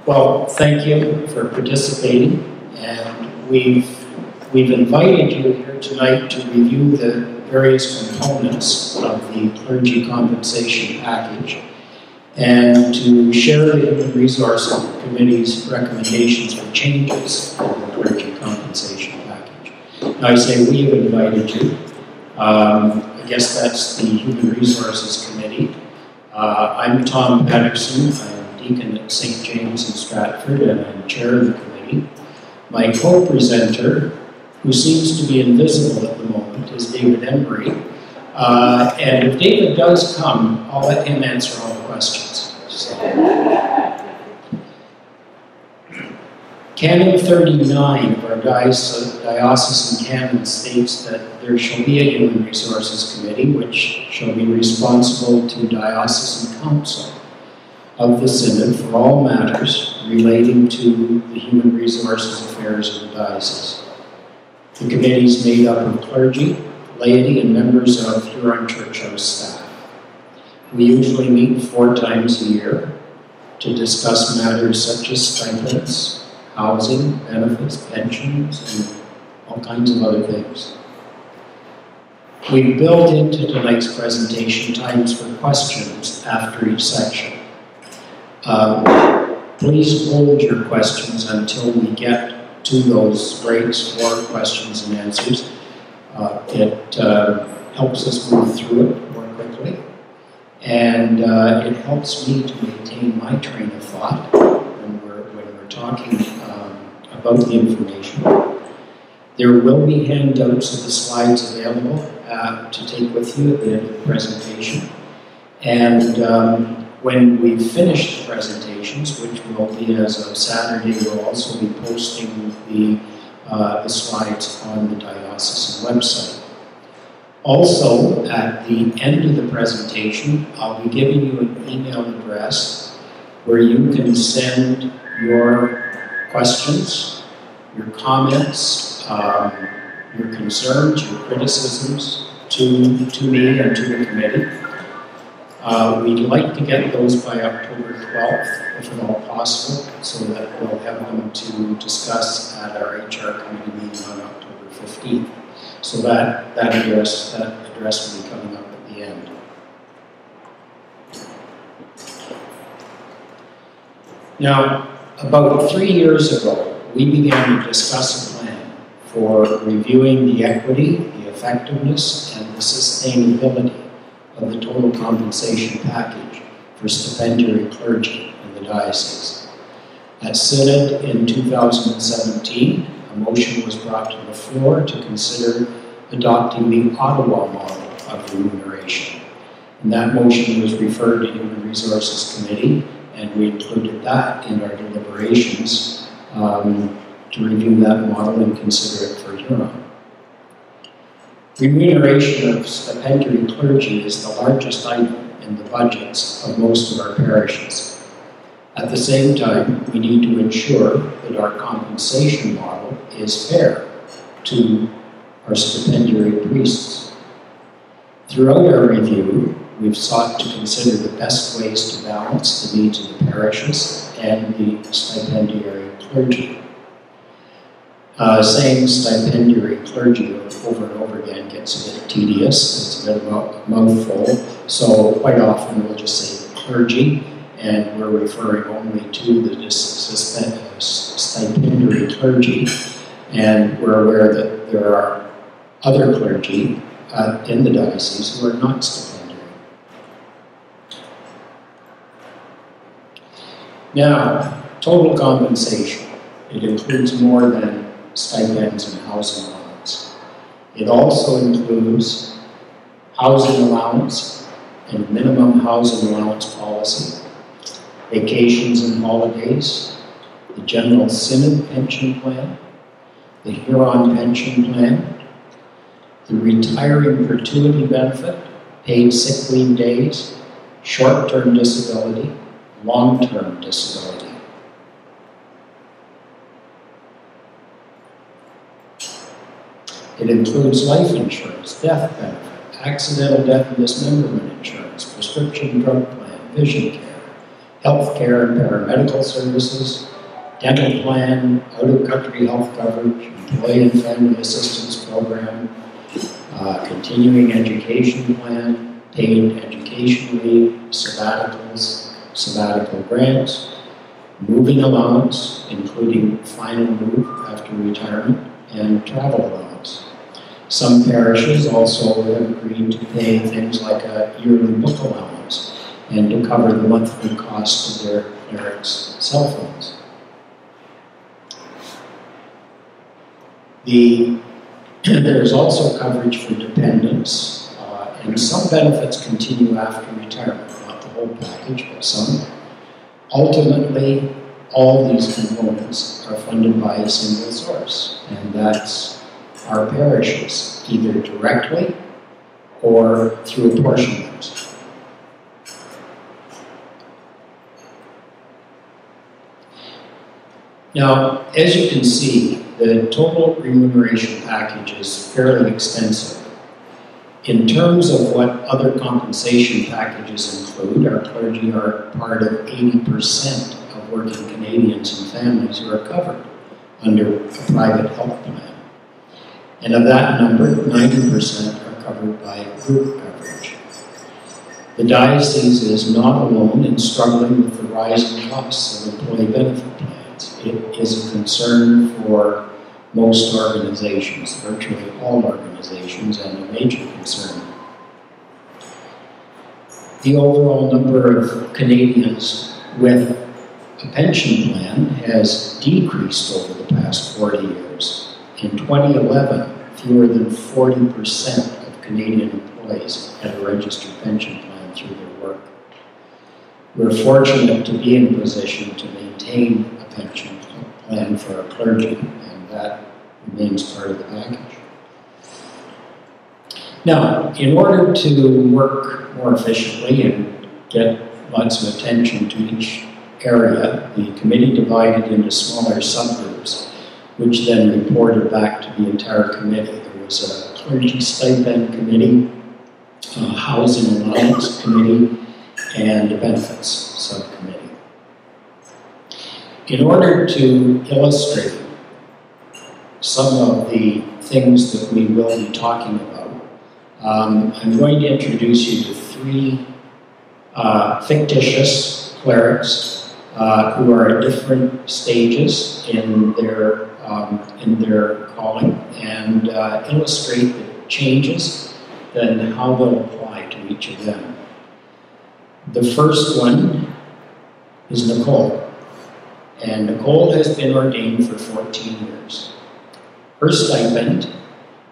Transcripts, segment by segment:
Well, thank you for participating, and we've invited you here tonight to review the various components of the clergy compensation package and to share the Human Resources Committee's recommendations for changes in the clergy compensation package. Now, I say we have invited you. I guess that's the Human Resources Committee. I'm Tom Patterson. I'm deacon at St. James in Stratford, and I'm chair of the committee. My co-presenter, who seems to be invisible at the moment, is David Embry. And if David does come, I'll let him answer all the questions. So. Canon 39 of our diocesan canon states that there shall be a Human Resources Committee which shall be responsible to diocesan council of the Synod for all matters relating to the human resources affairs of the diocese. The committee is made up of clergy, laity, and members of Huron Church House staff. We usually meet 4 times a year to discuss matters such as stipends, housing, benefits, pensions, and all kinds of other things. We built into tonight's presentation times for questions after each section. Please hold your questions until we get to those breaks for questions and answers. It helps us move through it more quickly, and it helps me to maintain my train of thought when we're talking about the information. There will be handouts of the slides available to take with you at the end of the presentation. And when we finish the presentations, which will be as of Saturday, we'll also be posting the slides on the diocesan website. Also, at the end of the presentation, I'll be giving you an email address where you can send your questions, your comments, your concerns, your criticisms to me and to the committee. We'd like to get those by October 12th, if at all possible, so that we'll have them to discuss at our HR committee meeting on October 15th. So that address will be coming up at the end. Now, about 3 years ago, we began to discuss a plan for reviewing the equity, the effectiveness, and the sustainability of the total compensation package for stipendiary clergy in the diocese. At Synod in 2017, a motion was brought to the floor to consider adopting the Ottawa model of remuneration. And that motion was referred to Human Resources Committee, and we included that in our deliberations to review that model and consider it for Huron. Remuneration of stipendiary clergy is the largest item in the budgets of most of our parishes. At the same time, we need to ensure that our compensation model is fair to our stipendiary priests. Throughout our review, we've sought to consider the best ways to balance the needs of the parishes and the stipendiary clergy. Saying stipendiary clergy over and over again gets a bit tedious. It's a bit of a mouthful. So quite often we'll just say clergy, and we're referring only to the stipendiary clergy. And we're aware that there are other clergy in the diocese who are not stipendiary. Now, total compensation. It includes more than stipends and housing allowance. It also includes housing allowance and minimum housing allowance policy, vacations and holidays, the General Synod pension plan, the Huron pension plan, the retiring gratuity benefit, paid sick leave days, short-term disability, long-term disability. It includes life insurance, death benefit, accidental death and dismemberment insurance, prescription drug plan, vision care, healthcare and paramedical services, dental plan, out-of-country health coverage, employee and family assistance program, continuing education plan, paid education leave, sabbaticals, sabbatical grants, moving allowance, including final move after retirement, and travel allowance. Some parishes also have agreed to pay things like a yearly book allowance and to cover the monthly cost of their clerics' cell phones. There is also coverage for dependents, and some benefits continue after retirement, not the whole package, but some. Ultimately, all these components are funded by a single source, and that's our parishes, either directly or through apportionment. Now, as you can see, the total remuneration package is fairly extensive. In terms of what other compensation packages include, our clergy are part of 80% of working Canadians and families who are covered under a private health plan. And of that number, 90% are covered by group coverage. The diocese is not alone in struggling with the rising costs of employee benefit plans. It is a concern for most organizations, virtually all organizations, and a major concern. The overall number of Canadians with a pension plan has decreased over the past 40 years. In 2011, fewer than 40% of Canadian employees had a registered pension plan through their work. We're fortunate to be in a position to maintain a pension plan for our clergy, and that remains part of the package. Now, in order to work more efficiently and get lots of attention to each area, the committee divided into smaller subgroups, which then reported back to the entire committee. There was a clergy stipend committee, a housing allowance committee, and a benefits subcommittee. In order to illustrate some of the things that we will be talking about, I'm going to introduce you to three fictitious clerics who are at different stages in their calling, and illustrate the changes and how they'll apply to each of them. The first one is Nicole, and Nicole has been ordained for 14 years. Her stipend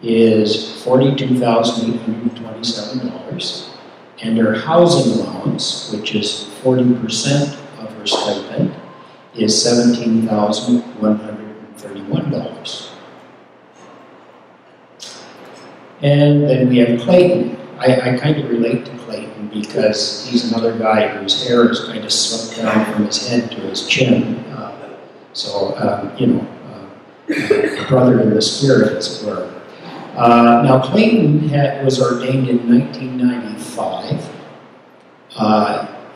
is $42,827, and her housing allowance, which is 40% of her stipend, is $17,131. And then we have Clayton. I kind of relate to Clayton because he's another guy whose hair is kind of swept down from his head to his chin. Brother in the spirit, as it were. Now, Clayton was ordained in 1995.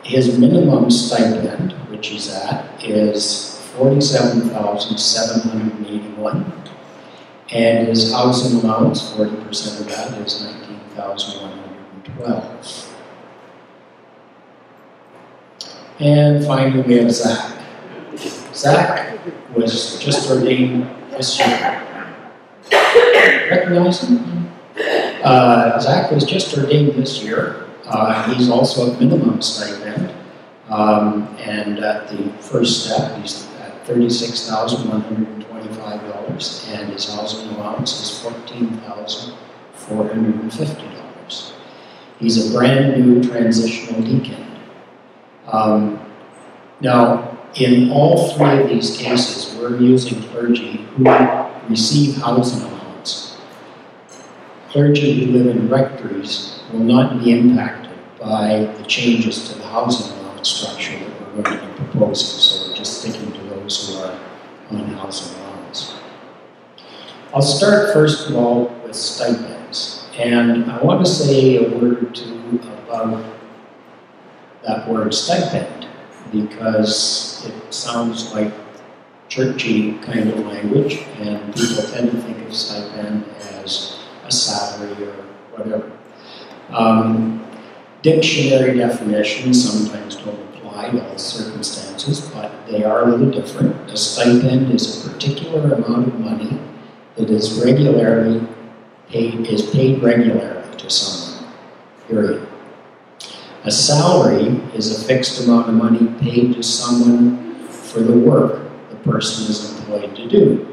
His minimum stipend, which he's at, is $47,781, and his housing allowance, 40% of that, is $19,112. And finally, we have Zach. Zach was just ordained this year. Recognize him? Zach was just ordained this year. He's also at minimum stipend, and at the first step, he's at $36,125, and his housing allowance is $14,450. He's a brand new transitional deacon. Now, in all three of these cases, we're using clergy who receive housing allowance. Clergy who live in rectories will not be impacted by the changes to the housing allowance structure that we're going to be proposing, so we're just sticking to those who are on housing allowance. I'll start first of all with stipends, and I want to say a word or two about that word stipend, because it sounds like churchy kind of language, and people tend to think of stipend as a salary or whatever. Dictionary definitions sometimes don't apply to all circumstances, but they are a little different. A stipend is a particular amount of money that is paid regularly to someone, period. A salary is a fixed amount of money paid to someone for the work the person is employed to do.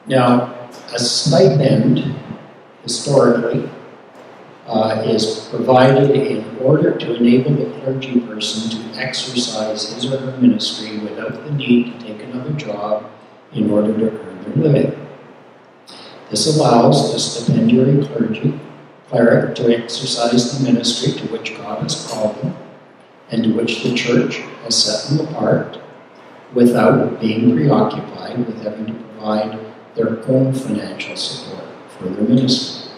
Now, a stipend, historically, is provided in order to enable the clergy person to exercise his or her ministry without the need to take another job in order to earn their living. This allows the stipendiary cleric to exercise the ministry to which God has called them and to which the church has set them apart without being preoccupied with having to provide their own financial support for their ministry.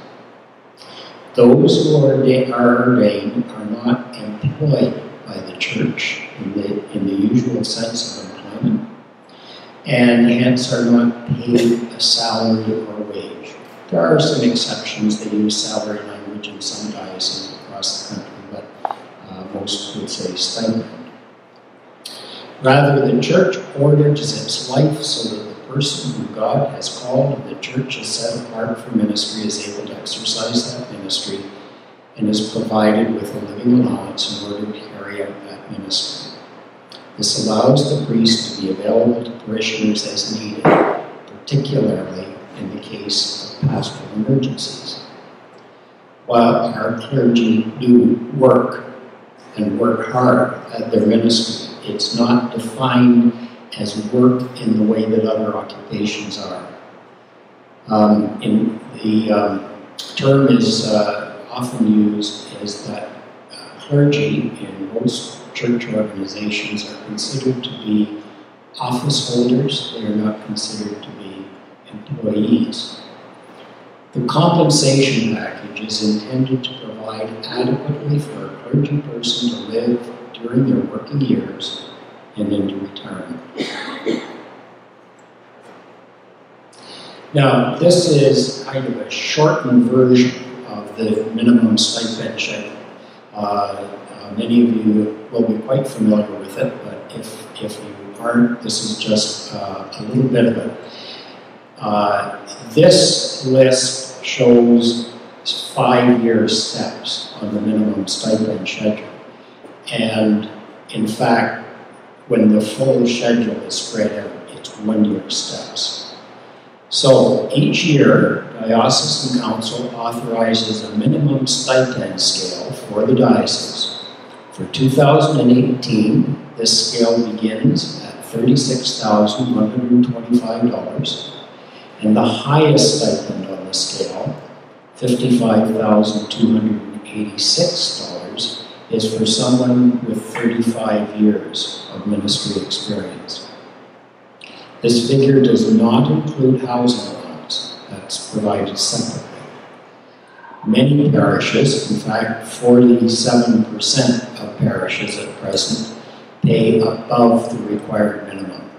Those who are ordained are not employed by the church in the usual sense of employment, and hence are not paid a salary or wage. There are some exceptions. They use salary language in some dioceses across the country, but most would say stipend. Rather, the church orders its life so that the person who God has called and the church has set apart for ministry is able to exercise that ministry and is provided with a living allowance in order to carry out that ministry. This allows the priest to be available to parishioners as needed, particularly in the case of pastoral emergencies. While our clergy do work and work hard at their ministry, it's not defined as work in the way that other occupations are. The term is often used as that clergy in most church organizations are considered to be office holders. They are not considered to be employees. The compensation package is intended to provide adequately for a clergy person to live during their working years and into retirement. Now, this is kind of a shortened version of the minimum stipend schedule. Many of you will be quite familiar with it, but if you aren't, this is just a little bit of it. This list shows 5-year steps on the minimum stipend schedule. And in fact, when the full schedule is spread out, it's 1-year steps. So each year, Diocesan Council authorizes a minimum stipend scale for the diocese. For 2018, this scale begins at $36,125, and the highest stipend on the scale, $55,286, is for someone with 35 years of ministry experience. This figure does not include housing allowance. That's provided separately. Many parishes, in fact 47% of parishes at present, pay above the required minimum.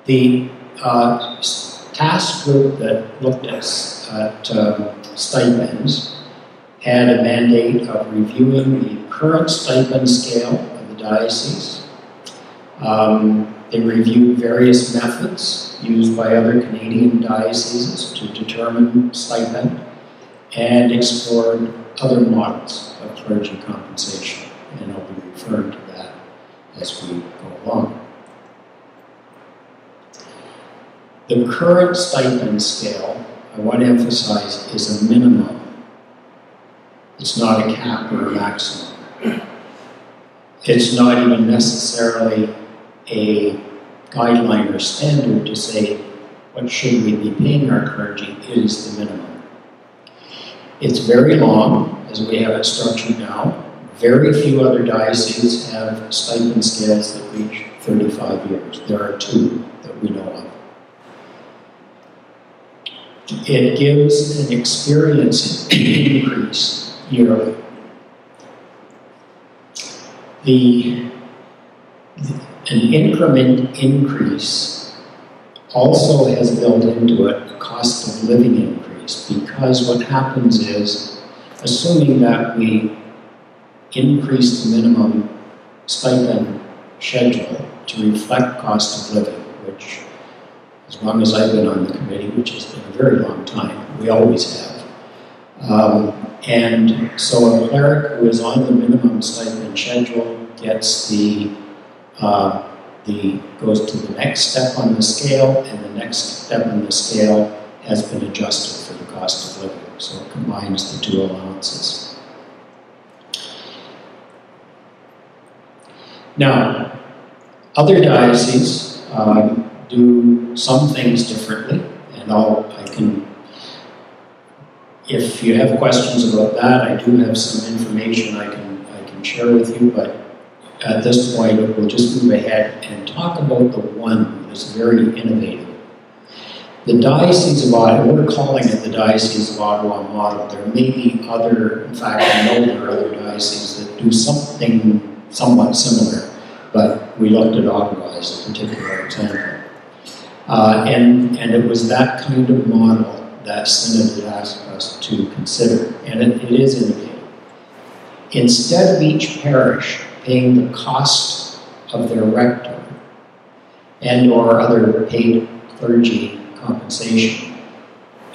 The task group that looked at stipends had a mandate of reviewing the current stipend scale of the diocese. They reviewed various methods used by other Canadian dioceses to determine stipend and explored other models of clergy compensation, and I'll be referring to that as we go along. The current stipend scale, I want to emphasize, is a minimum. It's not a cap or a maximum. It's not even necessarily a guideline or standard to say what should we be paying our clergy is the minimum. It's very long, as we have it structured now. Very few other dioceses have stipend scales that reach 35 years. There are 2 that we know of. it gives an experience increase yearly. An increment increase also has built into it a cost of living increase, because what happens is, assuming that we increase the minimum stipend schedule to reflect cost of living, which, as long as I've been on the committee, which has been a very long time, we always have. And so a cleric who is on the minimum stipend schedule gets goes to the next step on the scale, and the next step on the scale has been adjusted for the cost of living. So it combines the two allowances. Now, other dioceses do some things differently, and if you have questions about that, I do have some information I can share with you, but at this point, we'll just move ahead and talk about the one that's very innovative. The Diocese of Ottawa, we're calling it the Diocese of Ottawa model. There may be other, in fact, I know there are other dioceses that do something somewhat similar, but we looked at Ottawa as a particular example. And it was that kind of model that Synod had asked us to consider, and it is innovative. Instead of each parish paying the cost of their rector and or other paid clergy compensation,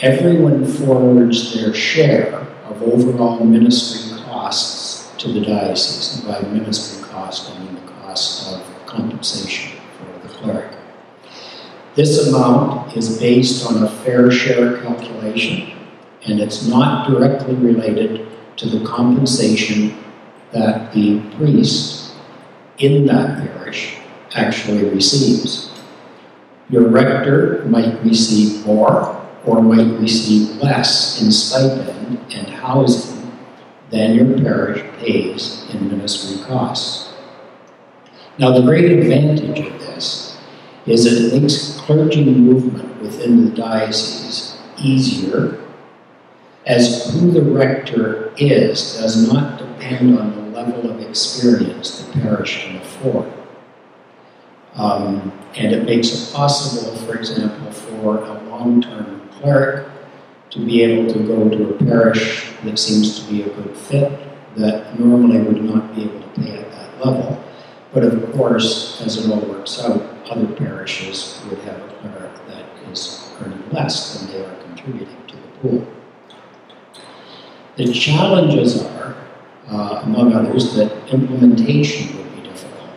everyone forwards their share of overall ministry costs to the diocese. And by ministry cost, I mean the cost of compensation for the cleric. This amount is based on a fair share calculation, and it's not directly related to the compensation that the priest in that parish actually receives. Your rector might receive more or might receive less in stipend and housing than your parish pays in ministry costs. Now, the great advantage of this is that it makes clergy movement within the diocese easier, as who the rector is does not depend on the level of experience the parish can afford. And it makes it possible, for example, for a long-term cleric to be able to go to a parish that seems to be a good fit, that normally would not be able to pay at that level. But of course, as it all works out, other parishes would have a cleric that is earning less than they are contributing to the pool. The challenges are, among others, that implementation would be difficult.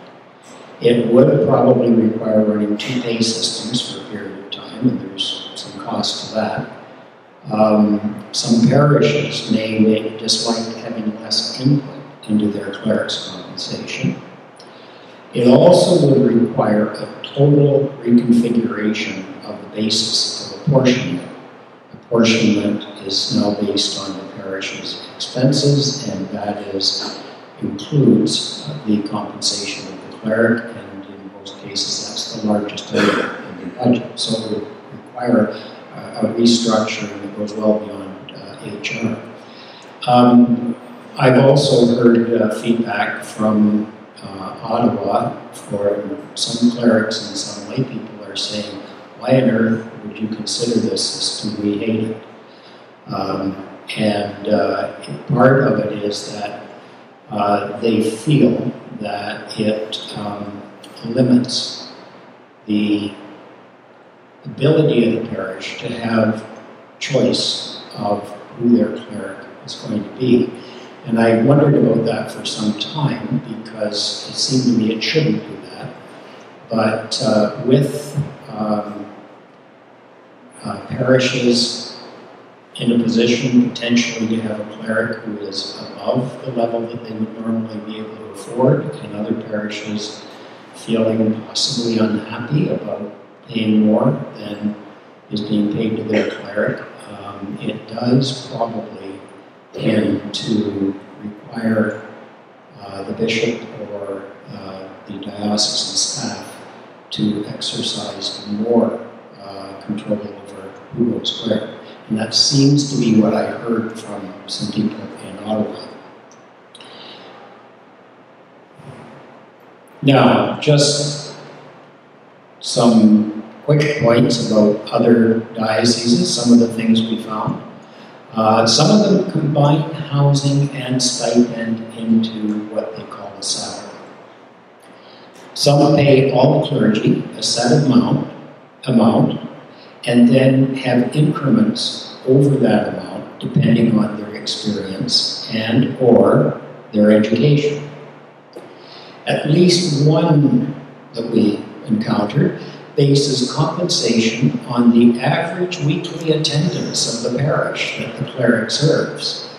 It would probably require running 2 pay systems for a period of time, and there's some cost to that. Some parishes may dislike having less input into their cleric's compensation. It also would require a total reconfiguration of the basis of apportionment. Apportionment is now based on the parish's expenses, and that includes the compensation of the cleric, and in most cases that's the largest item in the budget. So it would require a restructuring that goes well beyond HR. I've also heard feedback from Ottawa, for some clerics and some lay people are saying, why on earth would you consider this system? We hate it. Part of it is that they feel that it limits the ability of the parish to have choice of who their cleric is going to be. And I wondered about that for some time, because it seemed to me it shouldn't do that. But with parishes in a position potentially to have a cleric who is above the level that they would normally be able to afford, and other parishes feeling possibly unhappy about paying more than is being paid to their cleric, it does probably tend to require the bishop or the diocesan staff to exercise more control over who goes where. And that seems to be what I heard from some people in Ottawa. Now, just some quick points about other dioceses, some of the things we found. Some of them combine housing and stipend into what they call a salary. Some pay all clergy a set amount, and then have increments over that amount depending on their experience and or their education. At least one that we encountered bases compensation on the average weekly attendance of the parish that the cleric serves.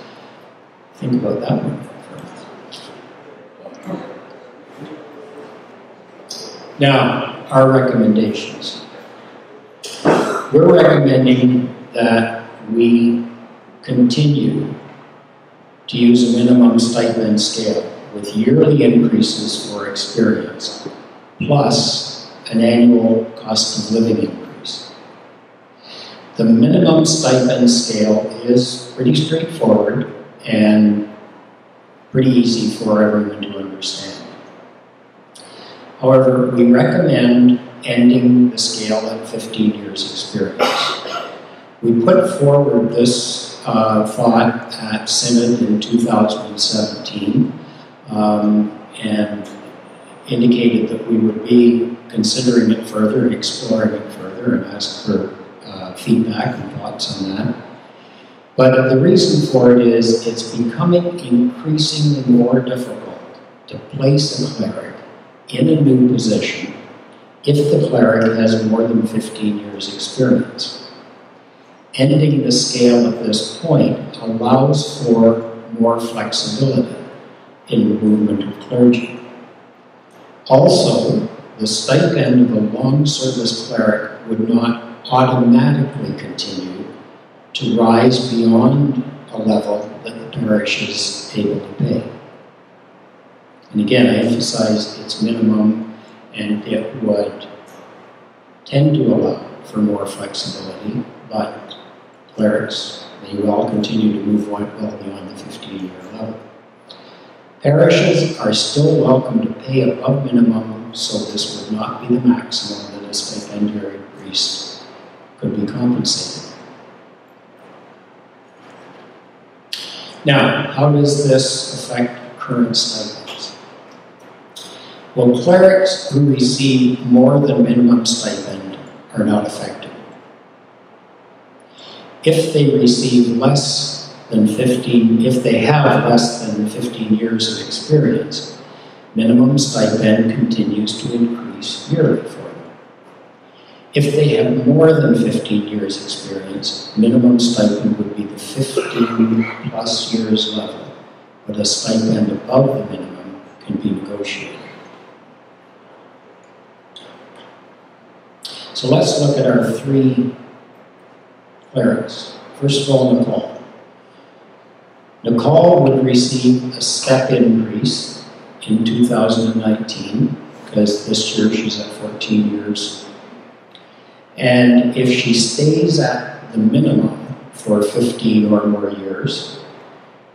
Think about that one. Now, our recommendations. We're recommending that we continue to use a minimum stipend scale with yearly increases for experience, plus an annual cost of living increase. The minimum stipend scale is pretty straightforward and pretty easy for everyone to understand. However, we recommend ending the scale at 15 years experience. We put forward this thought at Synod in 2017 and indicated that we would be considering it further and exploring it further and ask for feedback and thoughts on that. But the reason for it is it's becoming increasingly more difficult to place a cleric in a new position if the cleric has more than 15 years experience. Ending the scale at this point allows for more flexibility in the movement of clergy. Also, the stipend of a long service cleric would not automatically continue to rise beyond a level that the parish is able to pay. And again, I emphasize it's minimum, and it would tend to allow for more flexibility, but clerics may well continue to move well beyond the 15-year level. Parishes are still welcome to pay above minimum, so this would not be the maximum that a stipendiary priest could be compensated. Now, how does this affect current stipends? Well, clerics who receive more than minimum stipend are not affected. If they receive less than 15, if they have less than 15 years of experience, minimum stipend continues to increase yearly for them. If they have more than 15 years experience, minimum stipend would be the 15 plus years level, but a stipend above the minimum can be negotiated. So let's look at our three clerics. First of all, Nicole. Nicole would receive a step increase in 2019 because this year she's at 14 years. And if she stays at the minimum for 15 or more years,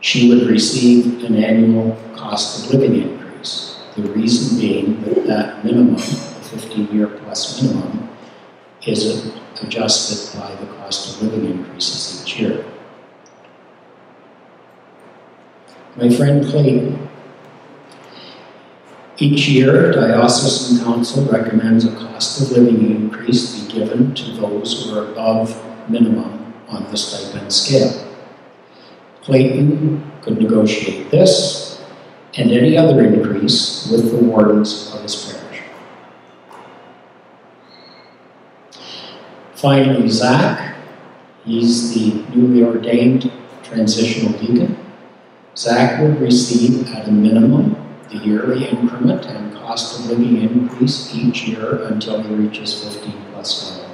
she would receive an annual cost of living increase. The reason being that that minimum, the 15-year plus minimum, is adjusted by the cost of living increases each year. My friend Clayton. Each year, Diocesan Council recommends a cost of living increase be given to those who are above minimum on the stipend scale. Clayton could negotiate this and any other increase with the wardens of his parish. Finally, Zach, he's the newly ordained transitional deacon. Zach would receive at a minimum the yearly increment and cost of living increase each year until he reaches 15 plus level.